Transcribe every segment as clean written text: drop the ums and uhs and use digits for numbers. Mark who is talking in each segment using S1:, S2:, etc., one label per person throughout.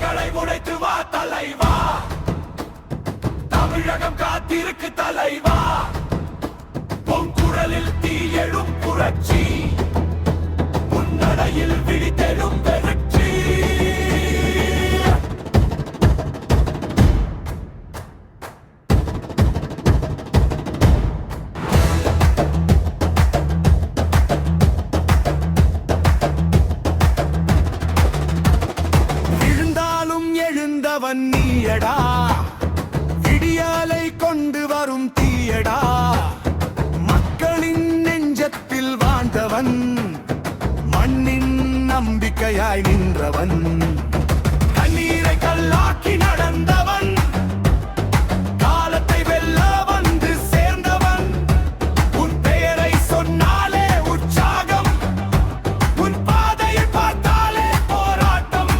S1: தடைகளை உடைத்து வா தலைவா, தமிழகம் காத்திருக்கு தலைவா, பொங்குழலில் தீயெழும் புரட்சி, முன்னடையில் விழித்தெழும் வெற்றி. விழுந்தாலும் எழுந்தவன் நீயடா, விடியாலை கொண்டு வரும் தீயடா, மக்களின் நெஞ்சத்தில் வாழ்ந்தவன், மண்ணின் நம்பிக்கையாய் நின்றவன், கண்ணீரை கல்லாக்கி நடந்தவன், காலத்தை வெல்ல வந்து சேர்ந்தவன், உன் பெயரை சொன்னாலே உற்சாகம், உன் பாதையை பார்த்தாலே போராட்டம்.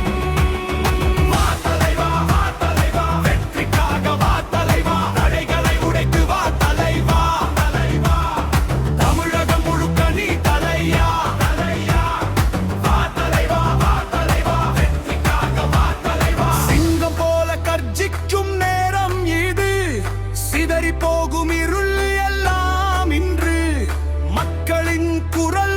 S1: வா தலைவா, வா தலைவா, வெற்றிக்காக வா தலைவா, தடைகளை உடைத்து வா தலைவா, தலைவா, தமிழகம் முழுக்க நீ தலையா, தலையா, வா தலைவா, வா தலைவா, வெற்றிக்காக வா தலைவா. சிங்கம் போல கர்ஜிக்கும் நேரம் இது, சிதறி போகும் இருள் எல்லாம் இன்று மக்களின் குரல்